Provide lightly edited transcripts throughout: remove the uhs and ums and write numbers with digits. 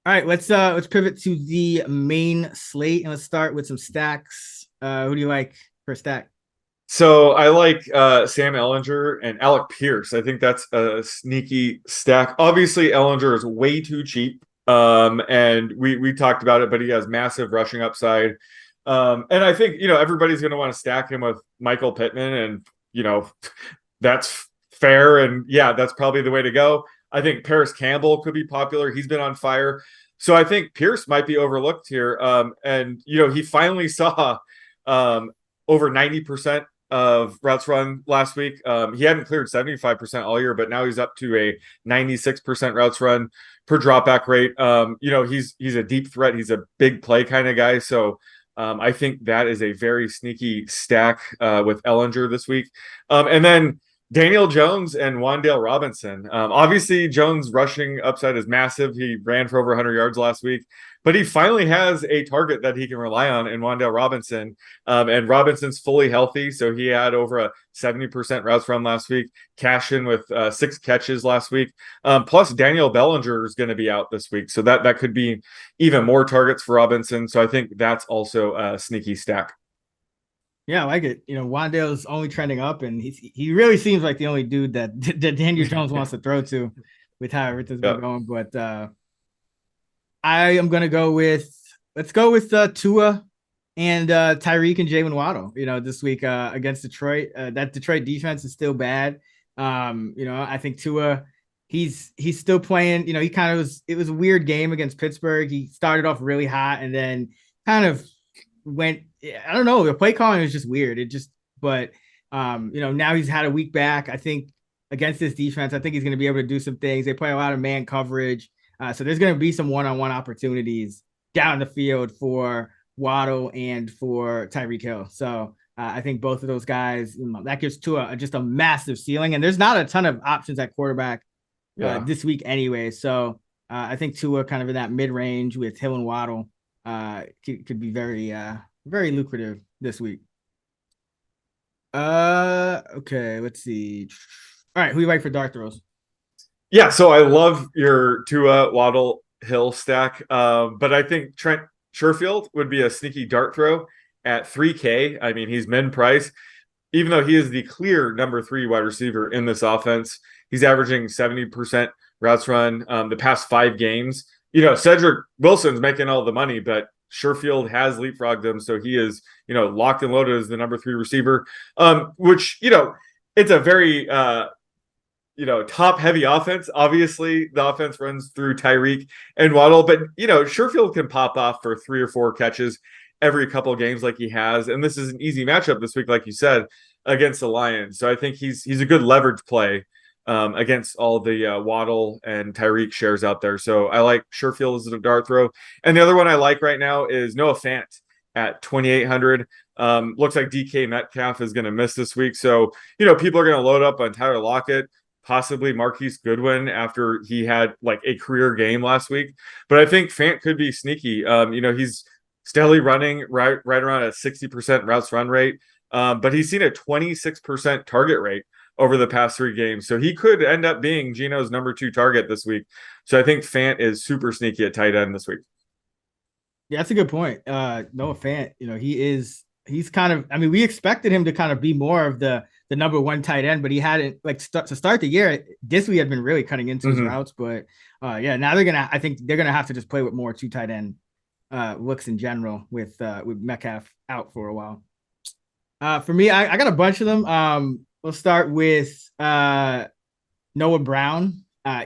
All right, let's pivot to the main slate and let's start with some stacks. Who do you like for a stack? So I like Sam Ellinger and Alec Pierce. I think that's a sneaky stack. Obviously, Ellinger is way too cheap. And we talked about it, but he has massive rushing upside. And I think, everybody's going to want to stack him with Michael Pittman, and that's fair. And yeah, that's probably the way to go. I think Paris Campbell could be popular. He's been on fire. So I think Pierce might be overlooked here. And he finally saw um, over 90% of routes run last week. He hadn't cleared 75% all year, but now he's up to a 96% routes run per dropback rate. He's a deep threat. He's a big play kind of guy. So I think that is a very sneaky stack with Ellinger this week. And then Daniel Jones and Wandale Robinson. Obviously, Jones' rushing upside is massive. He ran for over 100 yards last week, but he finally has a target that he can rely on in Wandale Robinson. And Robinson's fully healthy, so he had over a 70% routes run last week. Cash in with 6 catches last week. Plus, Daniel Bellinger is going to be out this week, so that could be even more targets for Robinson. So I think that's also a sneaky stack. Yeah, I like it. Wandale's only trending up, and he really seems like the only dude that Daniel Jones wants to throw to with how everything's been Yeah. going. But I am gonna go with let's go with Tua and Tyreek and Jalen Waddle. This week against Detroit, that Detroit defense is still bad. I think Tua, he's still playing. He kind of was. It was a weird game against Pittsburgh. He started off really hot and then kind of went. I don't know. The play calling was just weird. But now he's had a week back. I think against this defense, I think he's going to be able to do some things. They play a lot of man coverage. So there's going to be some one-on-one opportunities down the field for Waddle and for Tyreek Hill. So I think both of those guys, that gives Tua just a massive ceiling. And there's not a ton of options at quarterback Yeah. this week anyway. So I think Tua kind of in that mid-range with Hill and Waddle could be very, very lucrative this week. Okay, let's see. All right, who you like for dart throws? Yeah, so I love your Tua Waddle Hill stack, but I think Trent Sherfield would be a sneaky dart throw at 3K. I mean, he's min price, even though he is the clear number 3 wide receiver in this offense. He's averaging 70% routes run the past 5 games. Cedric Wilson's making all the money, but Sherfield has leapfrogged him, so he is locked and loaded as the number 3 receiver. Which it's a very top heavy offense. Obviously, the offense runs through Tyreek and Waddle, but Sherfield can pop off for 3 or 4 catches every couple of games like he has. And this is an easy matchup this week, like you said, against the Lions. So I think he's a good leverage play against all the Waddle and Tyreek shares out there. So I like Sherfield as a dart throw. And the other one I like right now is Noah Fant at 2,800. Looks like DK Metcalf is going to miss this week. So, people are going to load up on Tyler Lockett, possibly Marquise Goodwin after he had like a career game last week. But I think Fant could be sneaky. He's steadily running right around a 60% routes run rate. But he's seen a 26% target rate over the past 3 games. So he could end up being Gino's number 2 target this week. So I think Fant is super sneaky at tight end this week. Yeah, that's a good point. Noah Fant, he's kind of, I mean, we expected him to kind of be more of the number 1 tight end, but he hadn't to start the year. Disley had been really cutting into his routes, but now I think they're gonna have to just play with more 2 tight end looks in general with Metcalf out for a while. For me, I got a bunch of them. We'll start with Noah Brown. I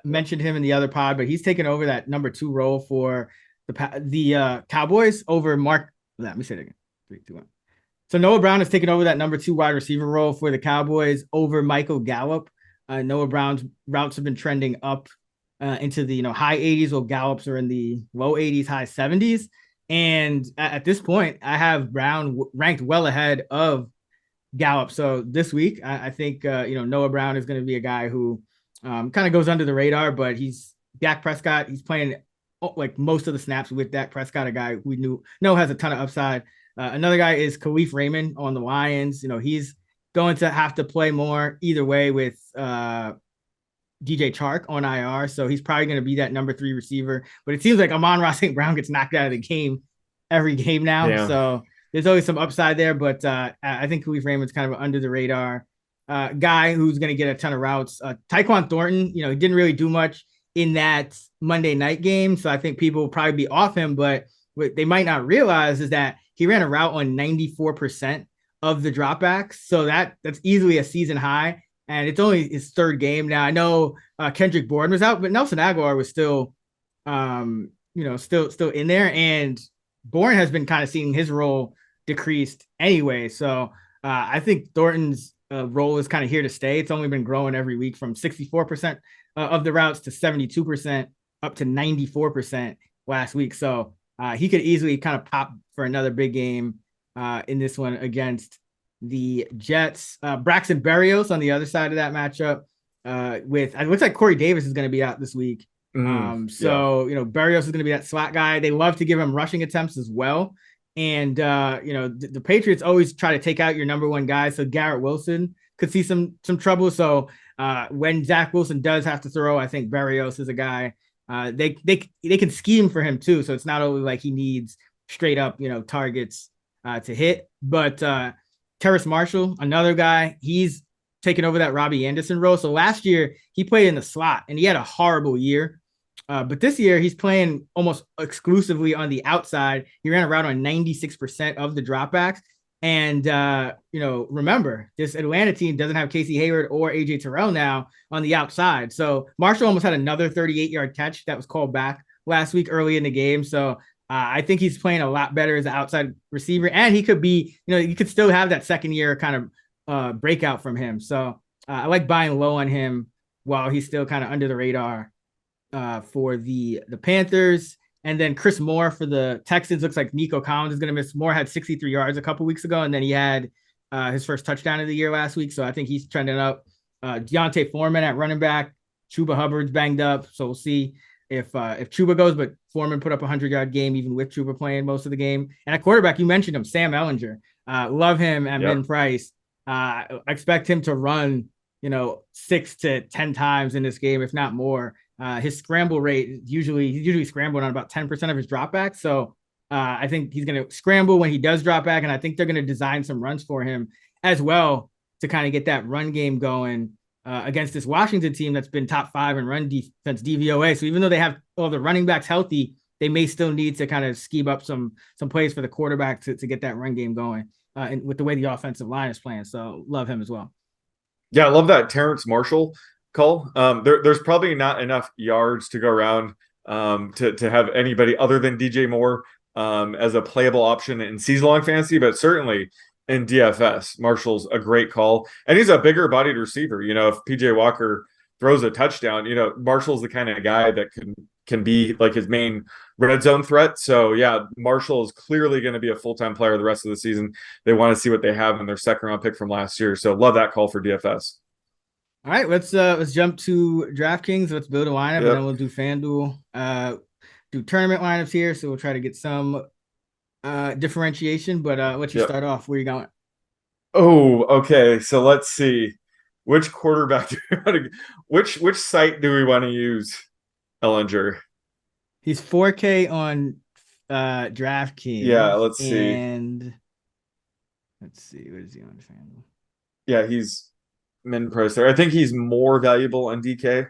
mentioned him in the other pod, but he's taken over that number 2 role for the Cowboys over Mark. Let me say it again. 3, 2, 1. So Noah Brown has taken over that number 2 wide receiver role for the Cowboys over Michael Gallup. Noah Brown's routes have been trending up into the high 80s, while Gallup's are in the low 80s, high 70s. And at this point, I have Brown ranked well ahead of Gallup. So this week, I think Noah Brown is going to be a guy who kind of goes under the radar, but he's Dak Prescott. He's playing like most of the snaps with Dak Prescott, a guy we know has a ton of upside. Another guy is Khalif Raymond on the Lions. He's going to have to play more either way with DJ Chark on IR, so he's probably going to be that number 3 receiver. But it seems like Amon-Ra St. Brown gets knocked out of the game every game now, Yeah. so there's always some upside there. But I think Khalif Raymond's kind of under the radar guy who's going to get a ton of routes. Tyquan Thornton, he didn't really do much in that Monday night game, so I think people will probably be off him. But what they might not realize is that he ran a route on 94% of the dropbacks, so that's easily a season high. And it's only his third game now. I know Kendrick Bourne was out, but Nelson Aguilar was still, still in there. And Bourne has been kind of seeing his role decreased anyway. So I think Thornton's role is kind of here to stay. It's only been growing every week from 64% of the routes to 72%, up to 94% last week. So he could easily kind of pop for another big game in this one against the Jets. Braxton Berrios on the other side of that matchup with it looks like Corey Davis is going to be out this week. Berrios is going to be that slot guy. They love to give him rushing attempts as well. And the Patriots always try to take out your number one guy. So Garrett Wilson could see some trouble. So when Zach Wilson does have to throw, I think Berrios is a guy. They can scheme for him too. So it's not only like he needs straight up targets to hit, but Terrace Marshall, another guy, he's taken over that Robbie Anderson role. So last year he played in the slot and he had a horrible year. But this year he's playing almost exclusively on the outside. He ran around on 96% of the dropbacks. And, remember, this Atlanta team doesn't have Casey Hayward or AJ Terrell now on the outside. So Marshall almost had another 38-yard catch that was called back last week early in the game. So I think he's playing a lot better as an outside receiver, and he could be, you could still have that second year kind of breakout from him. So I like buying low on him while he's still kind of under the radar for the Panthers. And then Chris Moore for the Texans. Looks like Nico Collins is going to miss. Moore had 63 yards a couple weeks ago, and then he had his first touchdown of the year last week. So I think he's trending up. Deontay Foreman at running back. Chuba Hubbard's banged up, so we'll see if Chuba goes, but Foreman put up a 100-yard game even with Chuba playing most of the game. And at quarterback, you mentioned him, Sam Ehlinger. Love him at min price. I expect him to run, 6 to 10 times in this game, if not more. His scramble rate he's usually scrambling on about 10% of his dropbacks. So I think he's going to scramble when he does drop back, and I think they're going to design some runs for him as well to kind of get that run game going. Against this Washington team that's been top 5 in run defense DVOA. So even though they have all the running backs healthy, they may still need to kind of scheme up some plays for the quarterback to get that run game going and with the way the offensive line is playing. So love him as well. Yeah, I love that Terrace Marshall call. There's probably not enough yards to go around to have anybody other than DJ Moore as a playable option in season-long fantasy, but certainly in DFS, Marshall's a great call. And he's a bigger bodied receiver. If PJ Walker throws a touchdown, Marshall's the kind of guy that can be like his main red zone threat. So yeah, Marshall is clearly going to be a full-time player the rest of the season. They want to see what they have in their second round pick from last year. So love that call for DFS. All right, let's jump to DraftKings. Let's build a lineup, and then we'll do FanDuel. Do tournament lineups here. So we'll try to get some differentiation, but let you start off. Where you going? Oh, okay. So let's see. Which quarterback do we want to, which site do we want to use? Ehlinger. He's 4K on DraftKings. Yeah, let's see. And let's see, what is he on FanDuel? Yeah, he's min price there. I think he's more valuable on DK.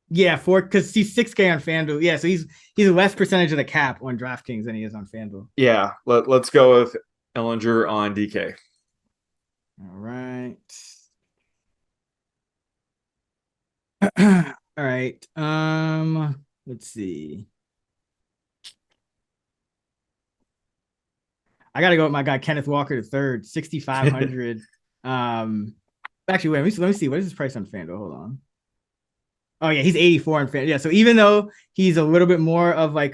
Yeah, because he's 6K on FanDuel. Yeah, so he's less percentage of the cap on DraftKings than he is on FanDuel. Yeah, let's go with Ehlinger on DK. All right. All right. Let's see. I gotta go with my guy Kenneth Walker III, 6,500. Actually, wait, let me see. What is his price on FanDuel? Hold on. Oh yeah, he's 84 on FanDuel. Yeah, so even though he's a little bit more of like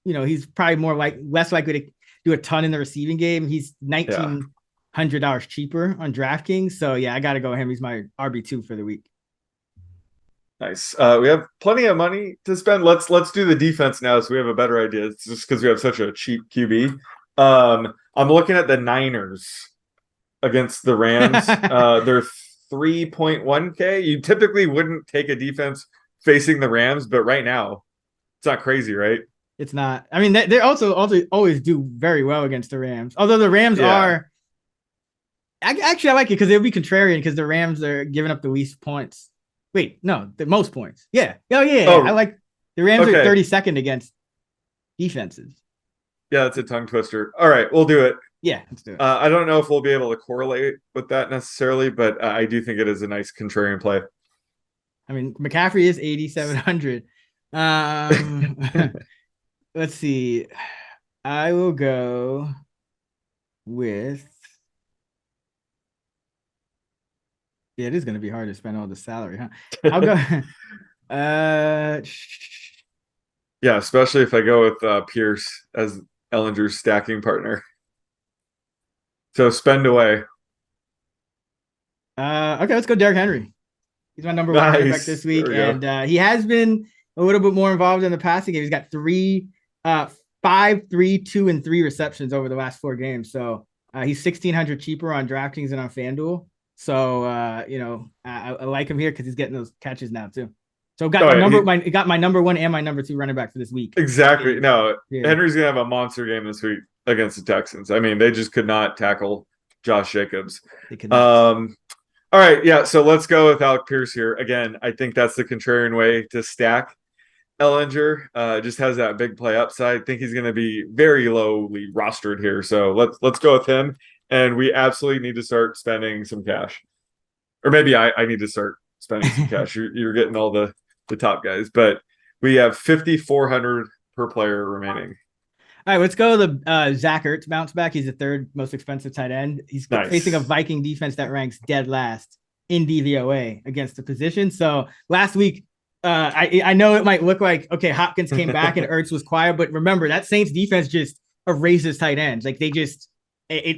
he's probably less likely to do a ton in the receiving game. He's $1,900 cheaper on DraftKings. So yeah, I gotta go with him. He's my RB2 for the week. Nice. We have plenty of money to spend. Let's do the defense now, so we have a better idea. It's just because we have such a cheap QB. I'm looking at the Niners against the Rams. They're 3.1K. You typically wouldn't take a defense facing the Rams, but right now it's not crazy, right? It's not. I mean, they also always do very well against the Rams. Although the Rams are actually I like it because they'll be contrarian because the Rams are giving up the least points. Wait, no, the most points. Yeah. Oh yeah. I like the Rams are 32nd against defenses. Yeah, that's a tongue twister. All right, we'll do it. Yeah, let's do it. I don't know if we'll be able to correlate with that necessarily, but I do think it is a nice contrarian play. I mean, McCaffrey is 8,700. Let's see. I will go with. Yeah, it is going to be hard to spend all the salary, huh? I'll go. Yeah, especially if I go with Pierce as Ellinger's stacking partner. So spend away. Okay, let's go Derrick Henry. He's my number one running back this week, and he has been a little bit more involved in the passing game. He's got 5, 3, 2, and 3 receptions over the last 4 games. So he's 1,600 cheaper on DraftKings and on FanDuel. So I like him here because he's getting those catches now too. So got my number 1 and my number 2 running back for this week. Exactly. No, Henry's gonna have a monster game this week against the Texans. I mean, they just could not tackle Josh Jacobs. They could not. All right, yeah. So let's go with Alec Pierce here. Again, I think that's the contrarian way to stack Ellinger. Just has that big play upside. I think he's going to be very lowly rostered here. So let's go with him. And we absolutely need to start spending some cash, or maybe I need to start spending some cash. You're getting all the top guys, but we have 5,400 per player remaining. All right, let's go the Zach Ertz bounce back. He's the 3rd most expensive tight end. He's facing a Viking defense that ranks dead last in DVOA against the position. So last week, I know it might look like, okay, Hopkins came back and Ertz was quiet, but remember that Saints defense just erases tight ends. Like they just,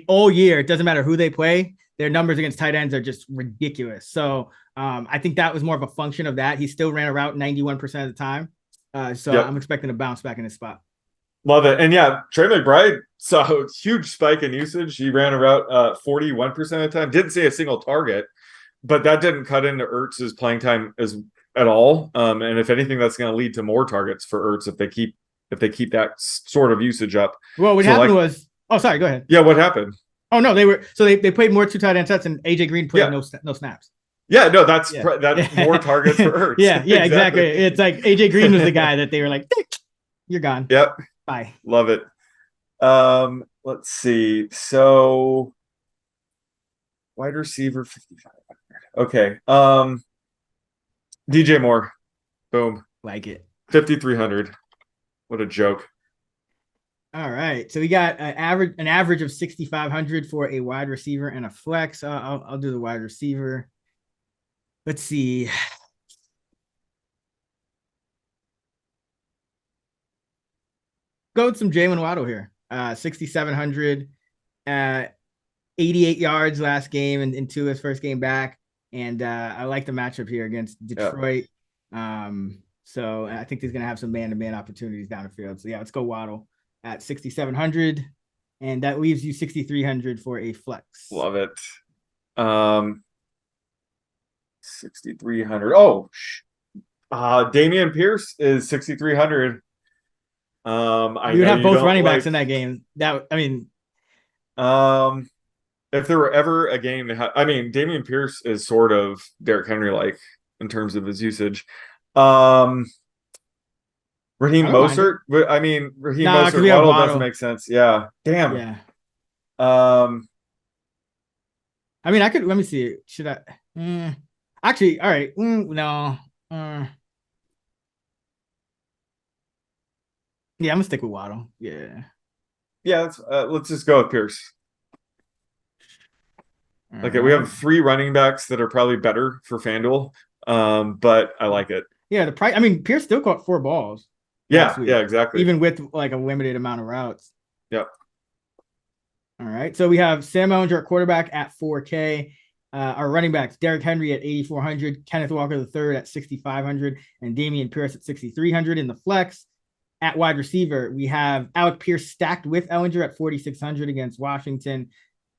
all year, it doesn't matter who they play, their numbers against tight ends are just ridiculous. So I think that was more of a function of that. He still ran a route 91% of the time. I'm expecting a bounce back in his spot. Love it. And yeah, Trey McBride saw a huge spike in usage. He ran a route 41% of the time. Didn't see a single target, but that didn't cut into Ertz's playing time at all. And if anything, that's going to lead to more targets for Ertz if they keep that sort of usage up. Well, what happened was, oh, sorry, go ahead. Yeah, what happened? Oh no, they played more 2 tight end sets, and AJ Green played no snaps. Yeah, no, that's more targets for Ertz. Yeah, exactly. It's like AJ Green was the guy that they were like, you're gone. Yep. Bye. Love it. Let's see. So wide receiver 5,500. Okay. DJ Moore. Boom. Like it. 5,300. What a joke. All right. So we got an average of 6,500 for a wide receiver and a flex. I'll do the wide receiver. Let's see. Go with some Jalen Waddle here. 6,700, 88 yards last game and into his first game back. And I like the matchup here against Detroit. So I think he's going to have some man-to-man opportunities down the field. So yeah, let's go Waddle at 6,700. And that leaves you 6,300 for a flex. Love it. 6,300. Oh, Damian Pierce is 6,300. You would have both running backs in that game. If there were ever a game to have, Damian Pierce is sort of Derrick Henry like in terms of his usage. Raheem Mostert. Raheem Mostert Waddle doesn't make sense. Yeah. Damn. Yeah. I could. Let me see. Should I? Actually, all right. No. Yeah, I'm gonna stick with Waddle. Yeah. Yeah. Let's just go with Pierce. Okay, we have 3 running backs that are probably better for FanDuel, but I like it. Yeah, the price. Pierce still caught 4 balls. Yeah, exactly. Even with like a limited amount of routes. Yep. All right, so we have Sam Ehlinger at quarterback at 4K. Our running backs: Derrick Henry at 8,400, Kenneth Walker III at 6,500, and Damian Pierce at 6,300 in the flex. At wide receiver, we have Alec Pierce stacked with Ehlinger at 4,600 against Washington.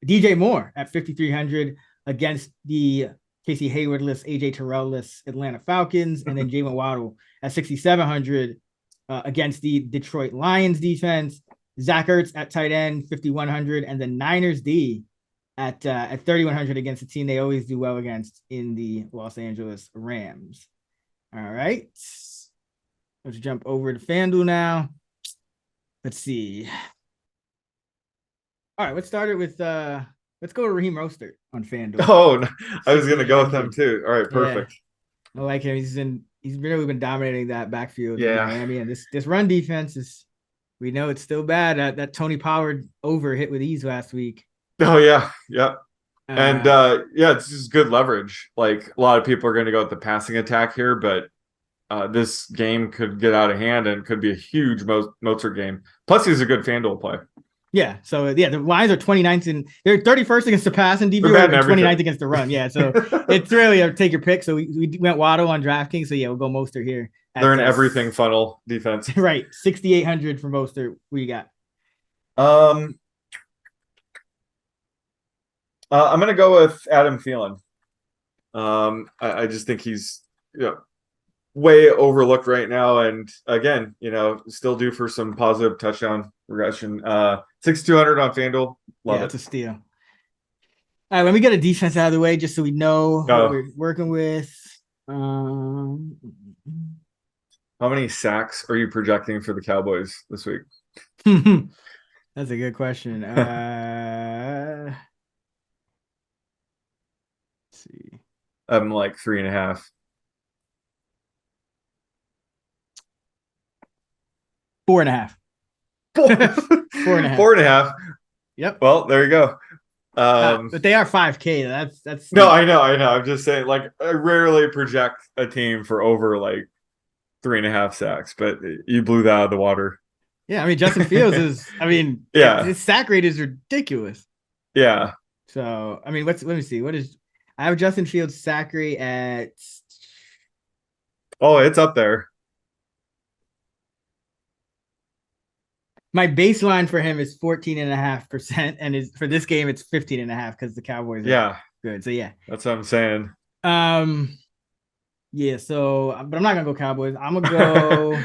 DJ Moore at 5,300 against the Casey Hayward-less, AJ Terrell-less Atlanta Falcons, and then Jalen Waddle at 6,700 against the Detroit Lions defense. Zach Ertz at tight end, 5,100, and the Niners D at 3,100 against a team they always do well against in the Los Angeles Rams. All right. Let's jump over to FanDuel now. Let's see. All right, let's start it with let's go to Raheem Mostert on FanDuel. Oh, I was gonna go with him too. All right, perfect. Yeah, I like him. He's really been dominating that backfield in Yeah. Miami, and this run defense is, we know it's still bad. That Tony Pollard over hit with ease last week. Oh yeah, yeah. And yeah, it's just good leverage. Like, a lot of people are going to go with the passing attack here, but this game could get out of hand and could be a huge Mozart game. Plus, he's a good FanDuel play. Yeah, so yeah, the Lions are 29th and they're 31st against the pass and DVOA, and 29th against the run. Yeah, so it's really a take your pick. So we went Waddle on DraftKings. So yeah, we'll go Mostert here. They're an everything funnel defense. Right, 6,800 for Mostert. What you got? I'm gonna go with Adam Thielen. I just think he's way overlooked right now, and again, still due for some positive touchdown regression. 6,200 on FanDuel. Love it. It's a steal. All right, let me get a defense out of the way just so we know what we're working with. How many sacks are you projecting for the Cowboys this week? That's a good question. Let's see. I'm like 3.5. 4.5. 4.5. 4.5. Yep. Well, there you go. But they are 5K. That's no, I know. I'm just saying, like, I rarely project a team for over like 3.5 sacks, but you blew that out of the water. Yeah, I mean, Justin Fields is, his sack rate is ridiculous. Yeah. So, I mean, let me see. I have Justin Fields sack rate at. Oh, it's up there. My baseline for him is 14.5%, and for this game it's 15.5 because the Cowboys are good. So yeah, that's what I'm saying. Yeah. So, but I'm not gonna go Cowboys. I'm gonna go.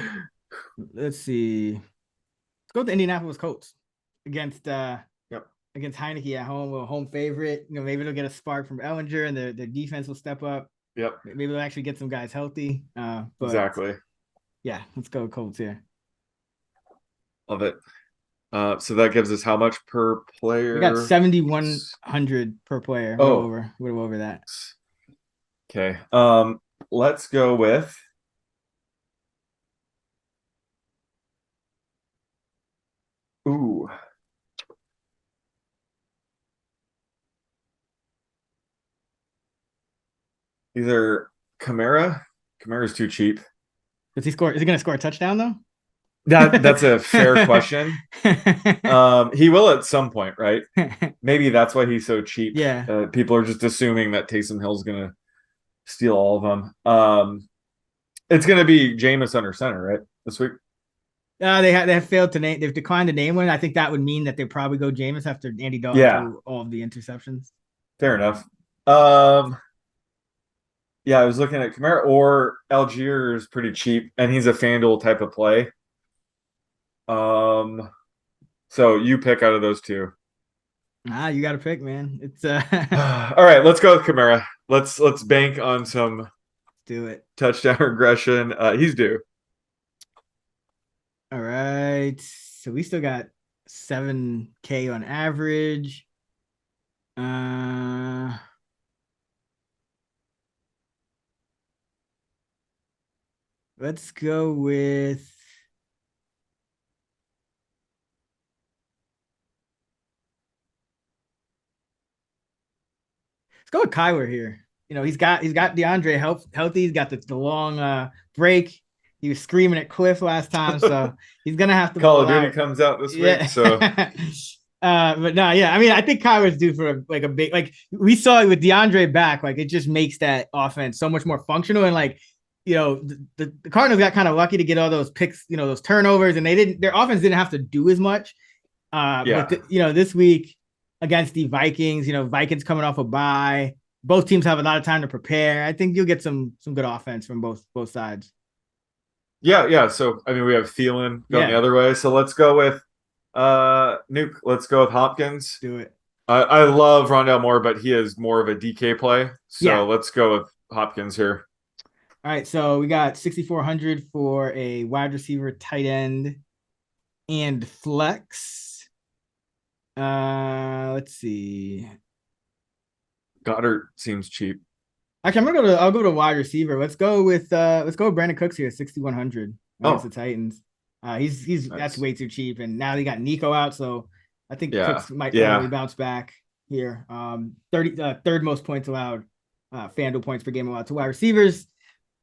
Let's see. Let's go with the Indianapolis Colts against Heineke at home. A home favorite. Maybe they'll get a spark from Ellinger, and the defense will step up. Yep. Maybe they'll actually get some guys healthy. But exactly. Yeah, let's go Colts here. Love it. So that gives us how much per player? We got 7,100 per player. We're over that. Okay. Let's go with either Kamara. Kamara's too cheap. Does he score? Is he going to score a touchdown though? That's a fair question. He will at some point, right? Maybe that's why he's so cheap. Yeah. People are just assuming that Taysom Hill's gonna steal all of them. It's gonna be Jameis under center, right? This week. They have failed to name. They've declined to name one. I think that would mean that they probably go Jameis after Andy Dalton threw all of the interceptions. Fair enough. Yeah, I was looking at Kamara or Algier is pretty cheap, and he's a FanDuel type of play. So you pick out of those two. You got to pick, man. It's all right. Let's go with Kamara. Let's bank on some. Do it. Touchdown regression. He's due. All right. So we still got 7K on average. Let's go with. Let's go with Kyler here. He's got DeAndre healthy. He's got the long break. He was screaming at Cliff last time, so he's gonna have to. Call of Duty comes out this week, so. But no, yeah. I mean, I think Kyler's due for a big, like we saw it with DeAndre back. Like, it just makes that offense so much more functional. And like, the Cardinals got kind of lucky to get all those picks, those turnovers, and their offense didn't have to do as much. But this week against the Vikings, Vikings coming off a bye. both teams have a lot of time to prepare. I think you'll get some good offense from both sides. Yeah, yeah. So I mean, we have Thielen going the Yeah, other way. So let's go with Nuke. Let's go with Hopkins. do it. I love Rondell Moore, but he is more of a DK play. Yeah. So let's go with Hopkins here. All right, so we got 6,400 for a wide receiver, tight end, and flex. Let's see. Goddard seems cheap. Actually, I'll go to wide receiver. Let's go with Brandon Cooks here, 6,100 against the Oh, Titans. He's that's nice. way too cheap, and now they got Nico out, so I think Yeah, Cooks might finally yeah. bounce back here. 33rd most points allowed, FanDuel points per game allowed to wide receivers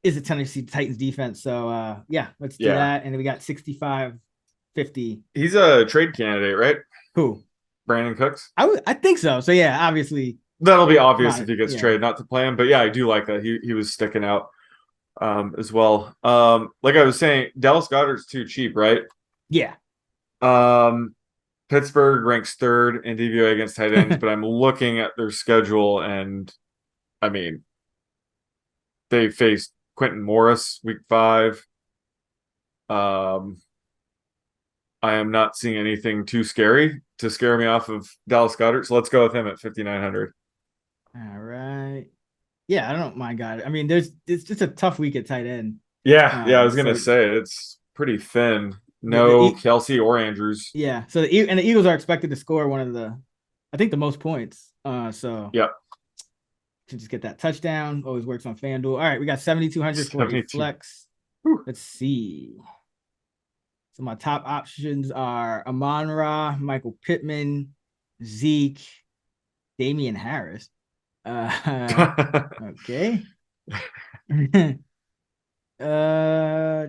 is a Tennessee Titans defense. So yeah, let's do Yeah. that. And then we got 65-50. He's a trade candidate, right? Who? Brandon Cooks. I think so. So yeah, obviously That'll be obvious not. if he gets Yeah. traded, not to play him. But yeah, I do like that. He was sticking out as well. Like I was saying, Dallas Goddard's too cheap, right? Yeah. Um, Pittsburgh ranks third in DVOA against tight ends, but I'm looking at their schedule, and I mean, they faced Quentin Morris week 5. Um, I am not seeing anything too scary to scare me off of Dallas Goddard, so let's go with him at 5,900. All right. Yeah, I don't mind God. I mean, it's just a tough week at tight end. Yeah, yeah, I was gonna So say it's pretty thin. yeah, the No Kelsey or Andrews. yeah. So the Eagles are expected to score one of the, I think the most points. So Yep, to just get that touchdown, always works on FanDuel. All right, we got 7,200 for a 72. flex. Whew. Let's see. So my top options are Amon-Ra, Michael Pittman, Zeke, Damian Harris. Okay. uh,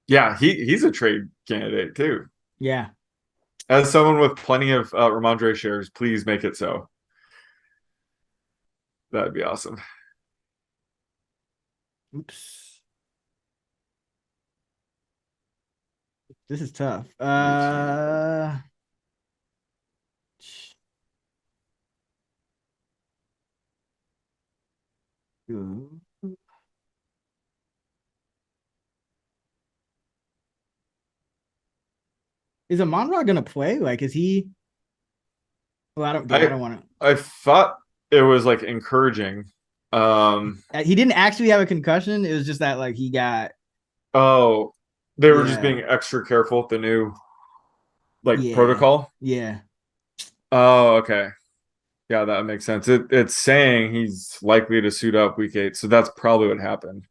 Yeah, he's a trade candidate too. yeah. As someone with plenty of Ramondre shares, please make it so. That'd be awesome. Oops. This is tough. Is Amon-Ra gonna play? Like, is he? Well, I don't. Yeah, I I don't want I thought it was like encouraging. to. He didn't actually have a concussion. It was just that like he got. Oh, they were just Yeah, being extra careful with the new like yeah, protocol. yeah, Oh, okay. Yeah, that makes sense. It's saying he's likely to suit up week 8, so that's probably what happened.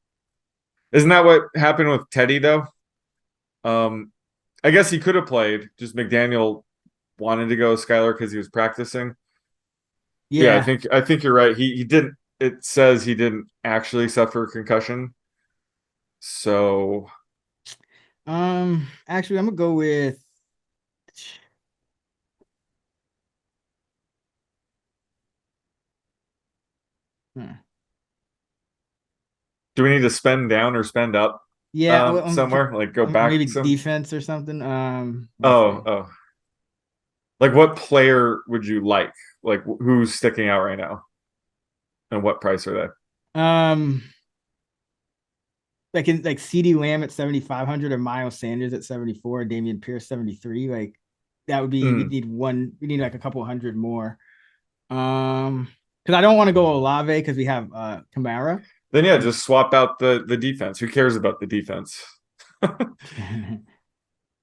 Isn't that what happened with Teddy though? Um, I guess he could have played. Just McDaniel wanted to go Skylar because he was practicing. Yeah, yeah. I think you're right. He didn't. It says he didn't actually suffer a concussion. So Actually, I'm gonna go with. Hmm. do we need to spend down or spend up Yeah, somewhere? Like go maybe back some? defense or something. Let me Oh, see. oh. Like what player would you like? Like who's sticking out right now? And what price are they? Um, like CD Lamb at 7,500 or Miles Sanders at 74, Damian Pierce 73. Like that would be Mm. we need like a couple hundred more. Because I don't want to go Olave because we have Kamara. Then yeah, just swap out the defense. Who cares about the defense?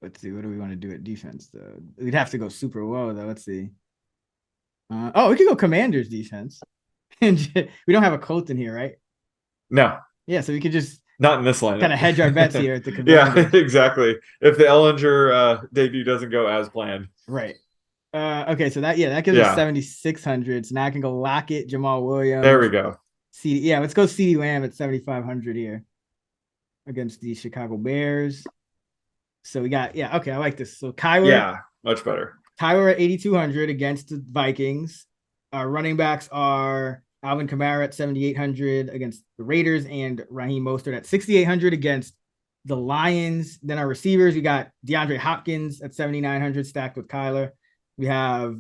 Let's see, what do we want to do at defense though? We'd have to go super low though. Let's see. We could go Commanders defense. We don't have a Colt in here, right? No, Yeah, so we could just not in this kind of hedge our bets lineup. here at the Yeah, Commanders. exactly. If the Ellinger debut doesn't go as planned. Right. Okay, so that gives us Yeah, 7,600. So now I can go Lockett, Jamal there Williams, we go. CD. Yeah, let's go CD Lamb at 7,500 here against the Chicago Bears. So we got okay, I like this. So Yeah, much better. Kyler at 8,200 against the Vikings. Our running backs are Alvin Kamara at 7,800 against the Raiders and Raheem Mostert at 6,800 against the Lions. Then our receivers, we got DeAndre Hopkins at 7,900 stacked with Kyler. We have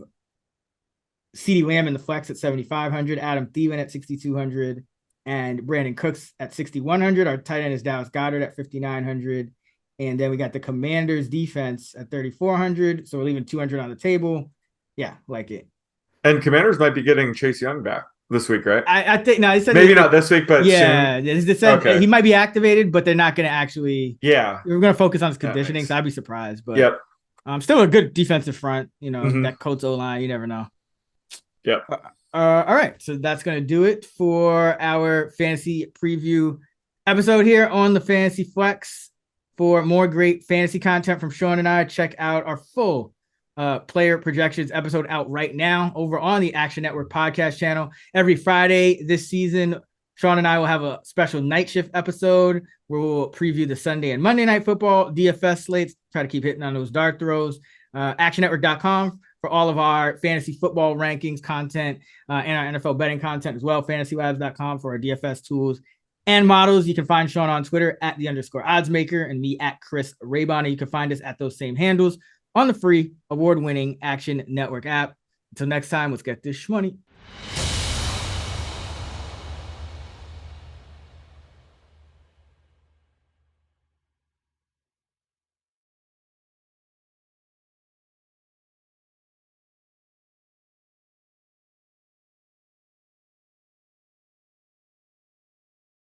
CeeDee Lamb in the flex at 7,500, Adam Thielen at 6,200, and Brandon Cooks at 6,100. Our tight end is Dallas Goedert at 5,900. And then we got the Commanders defense at 3,400. So we're leaving 200 on the table. Yeah, like it. And Commanders might be getting Chase Young back this week, right? I think no, he said maybe not this week, but yeah, soon. Okay. He might be activated, but they're not going to actually. Yeah, we're going to focus on his conditioning. So I'd be surprised, but yep. Still a good defensive front. That Colts O-line, you never know. Yep. All right, so that's going to do it for our fantasy preview episode here on the Fantasy Flex. For more great fantasy content from Sean and I, check out our full player projections episode out right now over on the Action Network podcast channel. Every Friday this season, Sean and I will have a special night shift episode where we'll preview the Sunday and Monday night football DFS slates, try to keep hitting on those dart throws. ActionNetwork.com for all of our fantasy football rankings content and our NFL betting content as well. FantasyLabs.com for our DFS tools and models. You can find Sean on Twitter at @_oddsmaker and me at Chris Raybon. You can find us at those same handles on the free award-winning Action Network app. Until next time, let's get this shmoney.